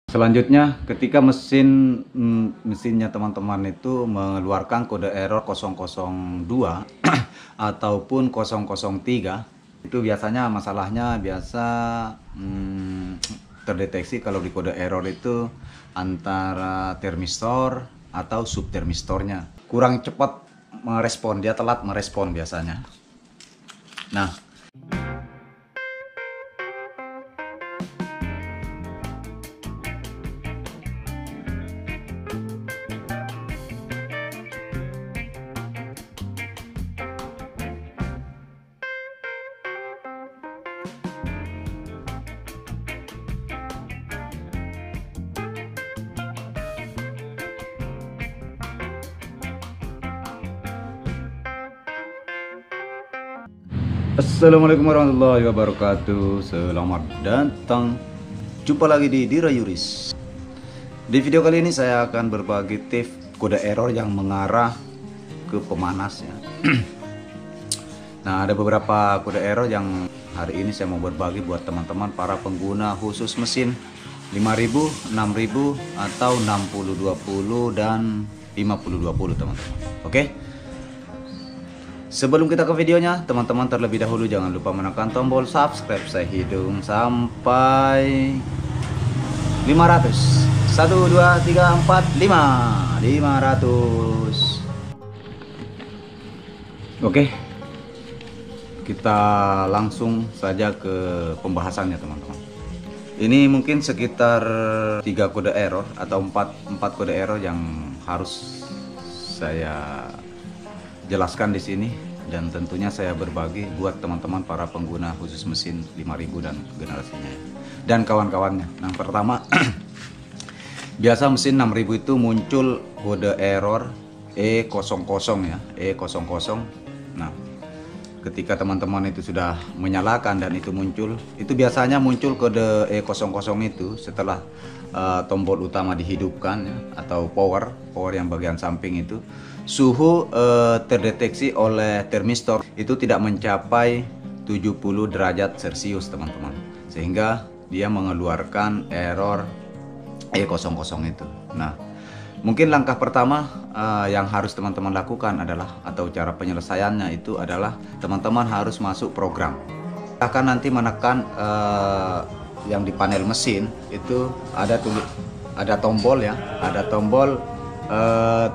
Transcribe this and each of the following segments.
Selanjutnya, ketika mesinnya teman-teman itu mengeluarkan kode error 002 ataupun 003, itu biasanya masalahnya terdeteksi kalau di kode error itu antara termistor atau subtermistornya kurang cepat merespon, dia telat merespon biasanya. Nah, assalamualaikum warahmatullahi wabarakatuh. Selamat datang, jumpa lagi di Dira Yuris. Di video kali ini saya akan berbagi tips kode error yang mengarah ke pemanas ya. Nah, ada beberapa kode error yang hari ini saya mau berbagi buat teman-teman para pengguna khusus mesin 5000, 6000 atau 6020 dan 5020 teman-teman. Oke. Sebelum kita ke videonya, teman-teman terlebih dahulu jangan lupa menekan tombol subscribe saya hidung sampai 500. 1 2 3 4 5 500. Oke. Kita langsung saja ke pembahasannya teman-teman. Ini mungkin sekitar 3 kode error atau 4 kode error yang harus saya jelaskan di sini, dan tentunya saya berbagi buat teman-teman para pengguna khusus mesin 5000 dan generasinya dan kawan-kawannya. Nah, pertama biasa mesin 6000 itu muncul kode error E00 ya, E00. Nah, ketika teman-teman itu sudah menyalakan dan itu muncul, itu biasanya muncul kode E00 itu setelah tombol utama dihidupkan ya, atau power yang bagian samping itu suhu terdeteksi oleh termistor itu tidak mencapai 70 derajat Celcius teman-teman, sehingga dia mengeluarkan error E00 itu. Nah, mungkin langkah pertama yang harus teman-teman lakukan adalah, atau cara penyelesaiannya itu adalah, teman-teman harus masuk program. Akan nanti menekan yang di panel mesin itu ada tombol ya, ada tombol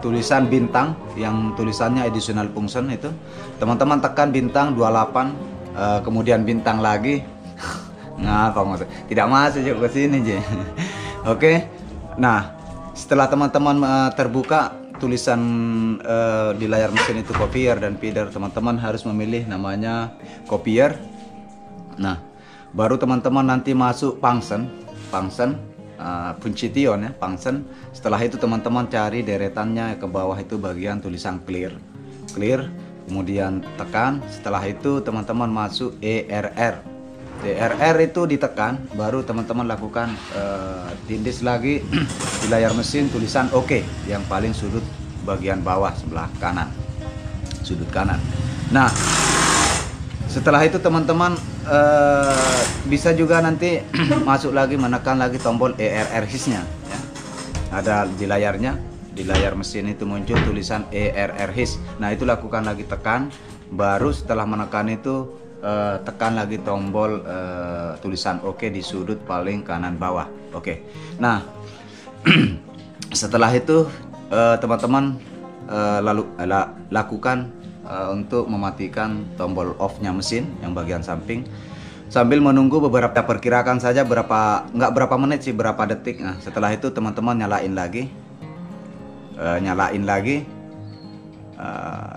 tulisan bintang yang tulisannya additional function itu. Teman-teman tekan bintang 28, kemudian bintang lagi. Nah, tidak masuk ke sini je. Oke. Nah, setelah teman-teman terbuka tulisan di layar mesin itu copier dan feeder, teman-teman harus memilih namanya copier. Nah, baru teman-teman nanti masuk function Punction ya, function. Setelah itu teman-teman cari deretannya ke bawah itu bagian tulisan clear, kemudian tekan. Setelah itu teman-teman masuk ERR itu ditekan, baru teman-teman lakukan tindis lagi di layar mesin tulisan OK yang paling sudut bagian bawah sebelah kanan, sudut kanan. Nah, setelah itu teman-teman bisa juga nanti masuk lagi, menekan lagi tombol ERR HIS-nya ya. Ada di layarnya, di layar mesin itu muncul tulisan ERR HIS. Nah, itu lakukan lagi, tekan. Baru setelah menekan itu tekan lagi tombol tulisan OK di sudut paling kanan bawah. Oke. Nah, setelah itu teman-teman lakukan untuk mematikan tombol off-nya mesin yang bagian samping, sambil menunggu beberapa, perkirakan saja nggak berapa menit sih, berapa detik. Nah, setelah itu teman-teman nyalain lagi,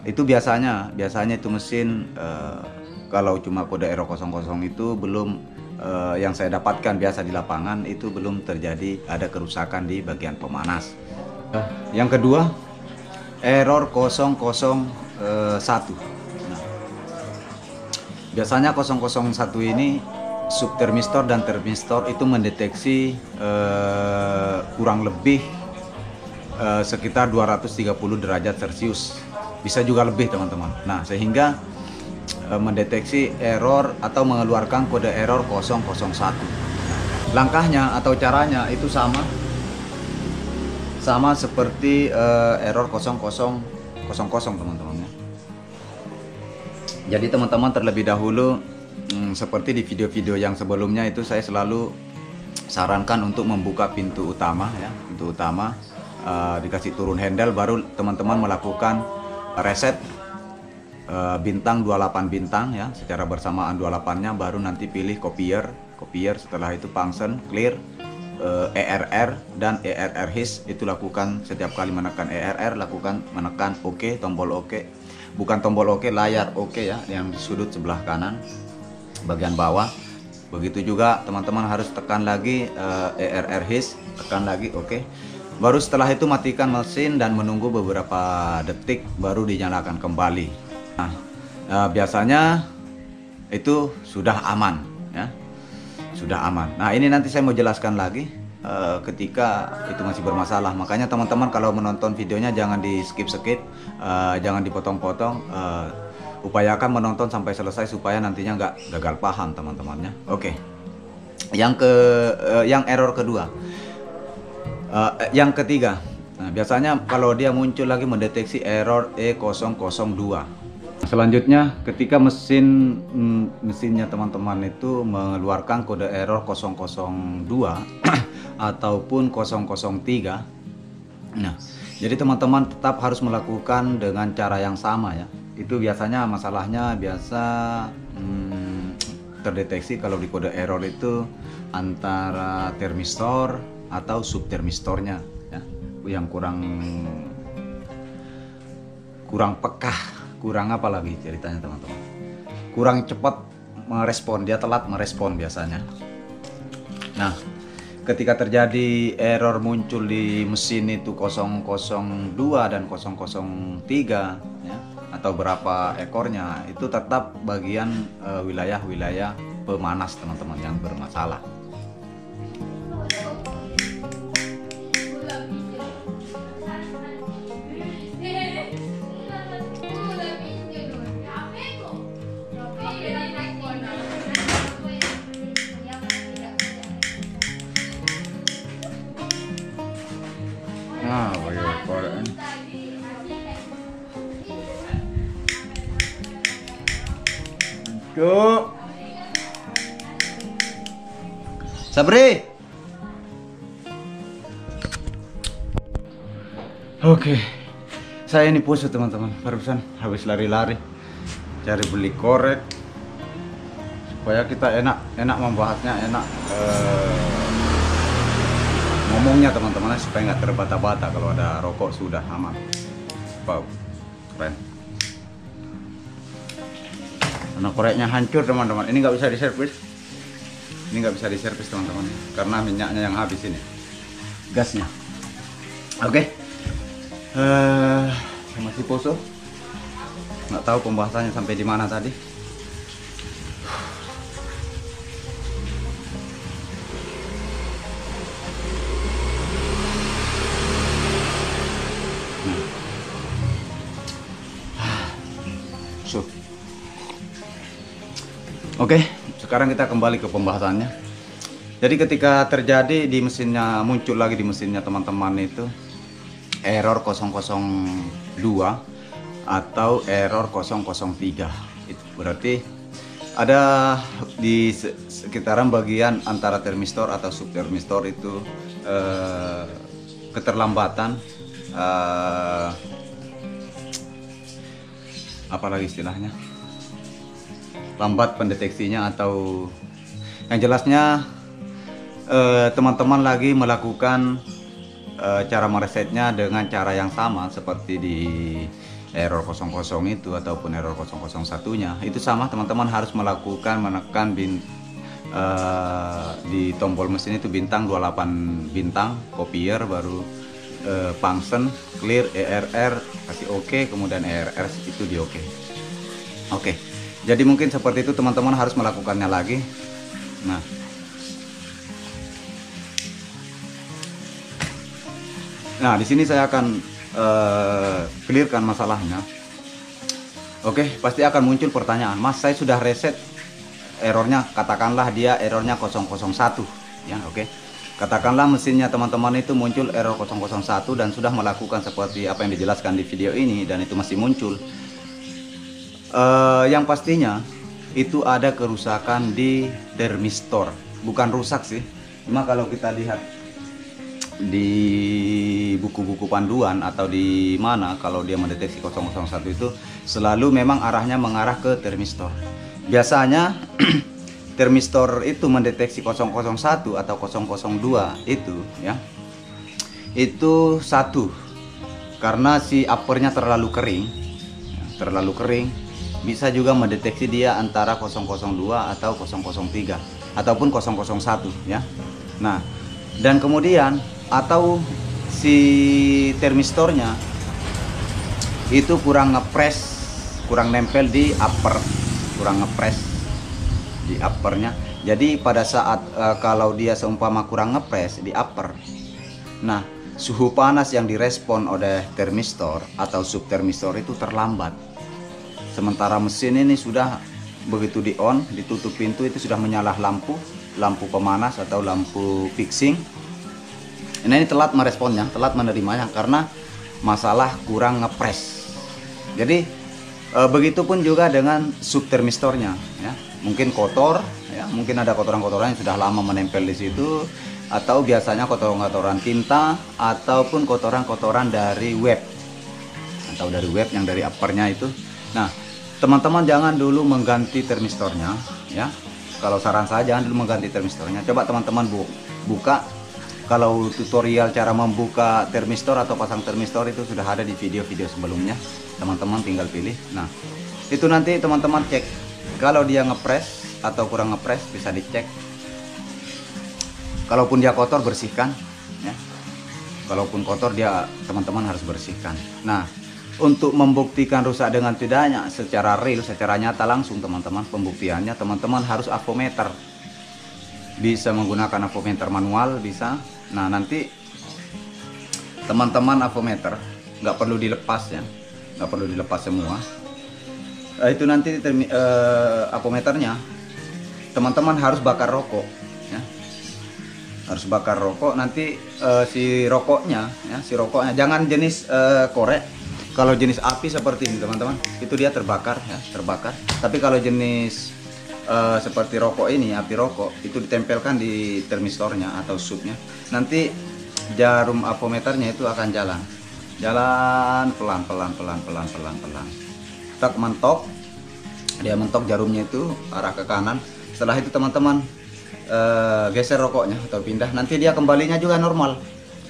itu biasanya itu mesin kalau cuma kode error 00 itu belum, yang saya dapatkan biasa di lapangan itu belum terjadi ada kerusakan di bagian pemanas. Yang kedua, error 001. Nah, biasanya 001 ini subtermistor dan termistor itu mendeteksi kurang lebih sekitar 230 derajat Celcius, bisa juga lebih teman-teman. Nah, sehingga mendeteksi error atau mengeluarkan kode error 001. Langkahnya atau caranya itu sama seperti error 0000 teman-teman ya. Jadi teman-teman terlebih dahulu seperti di video-video yang sebelumnya itu saya selalu sarankan untuk membuka pintu utama ya, pintu utama dikasih turun handle, baru teman-teman melakukan reset bintang 28 bintang ya, secara bersamaan 28-nya, baru nanti pilih copier, setelah itu function clear ERR dan ERR his, itu lakukan setiap kali menekan ERR, menekan OK, tombol OK, bukan tombol OK, layar OK ya, yang di sudut sebelah kanan bagian bawah. Begitu juga teman-teman harus tekan lagi ERR his, tekan lagi OK. Baru setelah itu matikan mesin dan menunggu beberapa detik baru dinyalakan kembali. Nah, biasanya itu sudah aman ya. Sudah aman. Nah, ini nanti saya mau jelaskan lagi ketika itu masih bermasalah. Makanya teman-teman kalau menonton videonya jangan di skip-skip, jangan dipotong-potong. Upayakan menonton sampai selesai supaya nantinya nggak gagal paham teman-temannya. Oke. Yang error kedua. Yang ketiga. Nah, biasanya kalau dia muncul lagi mendeteksi error E002. Selanjutnya ketika mesinnya teman-teman itu mengeluarkan kode error 002 ataupun 003. Nah, jadi teman-teman tetap harus melakukan dengan cara yang sama ya. Itu biasanya masalahnya biasa terdeteksi kalau di kode error itu antara termistor atau subtermistornya ya, yang kurang peka, kurang apa lagi ceritanya teman-teman, kurang cepat merespon, dia telat merespon biasanya. Nah, ketika terjadi error muncul di mesin itu 002 dan 003 ya, atau berapa ekornya, itu tetap bagian wilayah-wilayah pemanas teman-teman yang bermasalah. Nah, bagaimana? Go. Sabri. Oke. Saya ini pusing teman-teman. Barusan habis lari-lari cari beli korek supaya kita enak membahasnya, enak ngomongnya teman-teman, supaya nggak terbata-bata. Kalau ada rokok sudah aman. Wow, keren. Karena koreknya hancur teman-teman, ini nggak bisa diservis. Ini nggak bisa diservis teman-teman, karena minyaknya yang habis ini, gasnya. Oke, saya masih poso. Nggak tahu pembahasannya sampai di mana tadi. Oke, sekarang kita kembali ke pembahasannya. Jadi ketika terjadi di mesinnya, muncul lagi di mesinnya teman-teman itu error 002 atau error 003, itu berarti ada di sekitaran bagian antara termistor atau subtermistor itu keterlambatan, apalagi istilahnya, lambat pendeteksinya, atau yang jelasnya teman-teman lagi melakukan cara meresetnya dengan cara yang sama seperti di error 00 itu ataupun error 001-nya. Itu sama, teman-teman harus menekan di tombol mesin itu bintang 28 bintang, copier, baru function clear ERR, kasih OK, kemudian ERR itu di OK. Oke. Jadi mungkin seperti itu teman-teman harus melakukannya lagi. Nah, di sini saya akan clearkan masalahnya. Oke, pasti akan muncul pertanyaan, Mas, saya sudah reset, errornya katakanlah dia errornya 001. ya. Oke, katakanlah mesinnya teman-teman itu muncul error 001 dan sudah melakukan seperti apa yang dijelaskan di video ini dan itu masih muncul, yang pastinya itu ada kerusakan di termistor. Bukan rusak sih, cuma kalau kita lihat di buku-buku panduan atau di mana, kalau dia mendeteksi 001 itu selalu memang arahnya mengarah ke termistor. Biasanya termistor itu mendeteksi 001 atau 002 itu ya, itu satu karena si uppernya terlalu kering, bisa juga mendeteksi dia antara 002 atau 003 ataupun 001 ya. Nah, dan kemudian atau si termistornya itu kurang ngepres, kurang nempel di upper, kurang ngepres di uppernya. Jadi pada saat kalau dia seumpama kurang ngepres di upper, nah suhu panas yang direspon oleh termistor atau subtermistor itu terlambat. Sementara mesin ini sudah begitu di on, ditutup pintu itu sudah menyala lampu pemanas atau lampu fixing. Ini telat meresponnya, telat menerimanya karena masalah kurang ngepres. Jadi begitupun juga dengan subtermistornya ya. Mungkin kotor ya, mungkin ada kotoran-kotoran yang sudah lama menempel di situ, atau biasanya kotoran-kotoran tinta ataupun kotoran-kotoran dari web atau dari web yang dari uppernya itu. Nah, teman-teman jangan dulu mengganti termistornya ya. Kalau saran saya jangan dulu mengganti termistornya. Coba teman-teman buka, kalau tutorial cara membuka termistor atau pasang termistor itu sudah ada di video-video sebelumnya. Teman-teman tinggal pilih. Nah, itu nanti teman-teman cek. Kalau dia ngepres atau kurang ngepres bisa dicek. Kalaupun dia kotor bersihkan ya. Kalaupun kotor dia teman-teman harus bersihkan. Nah, untuk membuktikan rusak dengan tidaknya secara real, secara nyata langsung teman-teman, pembuktiannya teman-teman harus avometer. Bisa menggunakan avometer manual bisa. Nah, nanti teman-teman avometer nggak perlu dilepas ya, nggak perlu dilepas semua. Itu nanti avometernya teman-teman harus bakar rokok ya. Harus bakar rokok. Nanti si rokoknya jangan jenis korek. Kalau jenis api seperti ini teman-teman, itu dia terbakar ya, terbakar. Tapi kalau jenis seperti rokok ini, api rokok, itu ditempelkan di termistornya atau subnya. Nanti jarum avometernya itu akan jalan pelan-pelan. Tak mentok, dia mentok jarumnya itu arah ke kanan. Setelah itu teman-teman geser rokoknya atau pindah, nanti dia kembalinya juga normal,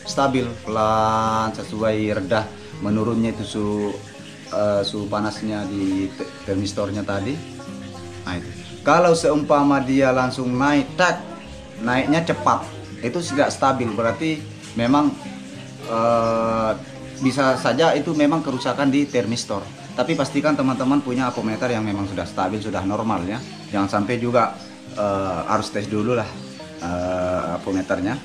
stabil, pelan, sesuai redah menurunnya itu suhu panasnya di termistornya tadi. Nah, itu kalau seumpama dia langsung naik, naiknya cepat, itu tidak stabil, berarti memang bisa saja itu memang kerusakan di termistor. Tapi pastikan teman-teman punya avometer yang memang sudah stabil, sudah normal ya. Jangan sampai juga harus tes dulu lah avometernya.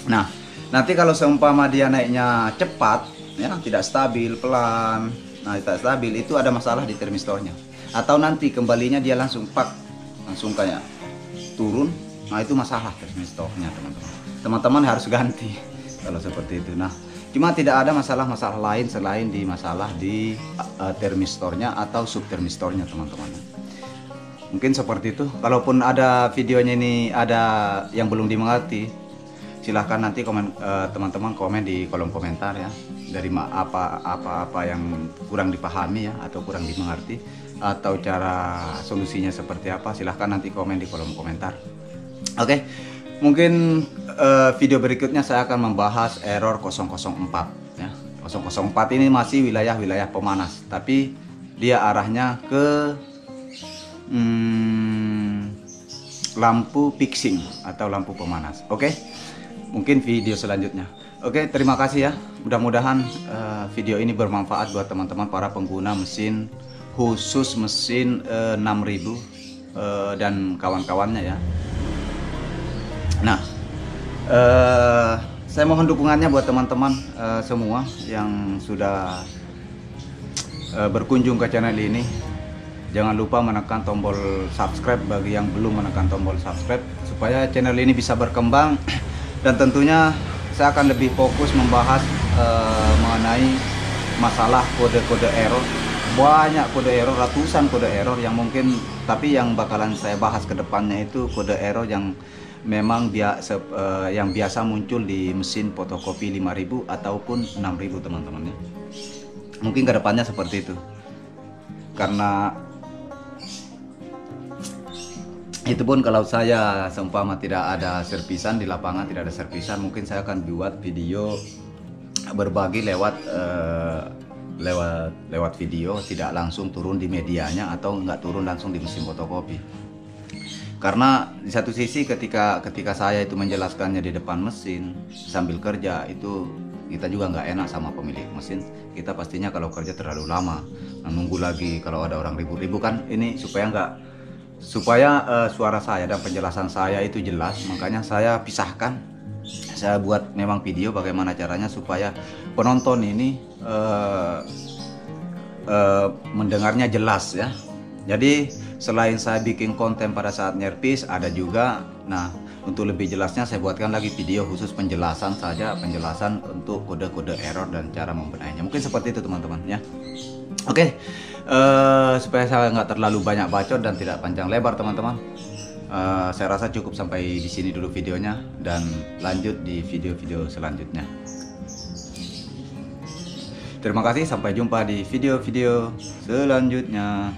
Nah, nanti kalau seumpama dia naiknya cepat ya, tidak stabil, pelan, nah tidak stabil, itu ada masalah di termistornya. Atau nanti kembalinya dia langsung langsung kayak turun, nah itu masalah termistornya teman-teman harus ganti kalau seperti itu. Nah, cuma tidak ada masalah-masalah lain selain di masalah di termistornya atau subtermistornya teman-teman. Mungkin seperti itu. Kalaupun ada videonya ini ada yang belum dimengerti, silahkan nanti teman-teman komen di kolom komentar ya, dari apa yang kurang dipahami ya, atau kurang dimengerti, atau cara solusinya seperti apa, silahkan nanti komen di kolom komentar. Oke, mungkin video berikutnya saya akan membahas error 004 ya. 004 ini masih wilayah-wilayah pemanas, tapi dia arahnya ke lampu fixing atau lampu pemanas. Oke, mungkin video selanjutnya. Oke, terima kasih ya. Mudah-mudahan video ini bermanfaat buat teman-teman para pengguna mesin, khusus mesin 6000 dan kawan-kawannya ya. Nah, saya mohon dukungannya buat teman-teman semua yang sudah berkunjung ke channel ini. Jangan lupa menekan tombol subscribe bagi yang belum menekan tombol subscribe, supaya channel ini bisa berkembang. Dan tentunya saya akan lebih fokus membahas mengenai masalah kode-kode error. Banyak kode error, ratusan kode error yang mungkin, tapi yang bakalan saya bahas ke depannya itu kode error yang memang yang biasa muncul di mesin fotokopi 5000 ataupun 6000 teman-teman ya. Mungkin ke depannya seperti itu. Karena itu pun kalau saya seumpama tidak ada servisan di lapangan, tidak ada servisan, mungkin saya akan buat video berbagi lewat video, tidak langsung turun di medianya atau nggak turun langsung di mesin fotokopi. Karena di satu sisi ketika saya itu menjelaskannya di depan mesin sambil kerja, itu kita juga nggak enak sama pemilik mesin. Kita pastinya kalau kerja terlalu lama, nunggu lagi kalau ada orang ribut-ribut kan, ini supaya suara saya dan penjelasan saya itu jelas, makanya saya pisahkan. Saya buat memang video bagaimana caranya supaya penonton ini mendengarnya jelas ya. Jadi selain saya bikin konten pada saat nyerpis, ada juga, nah untuk lebih jelasnya saya buatkan lagi video khusus penjelasan saja, penjelasan untuk kode-kode error dan cara membenahinya. Mungkin seperti itu teman-teman ya. Oke, supaya saya nggak terlalu banyak bacot dan tidak panjang lebar teman-teman, saya rasa cukup sampai di sini dulu videonya, dan lanjut di video-video selanjutnya. Terima kasih, sampai jumpa di video-video selanjutnya.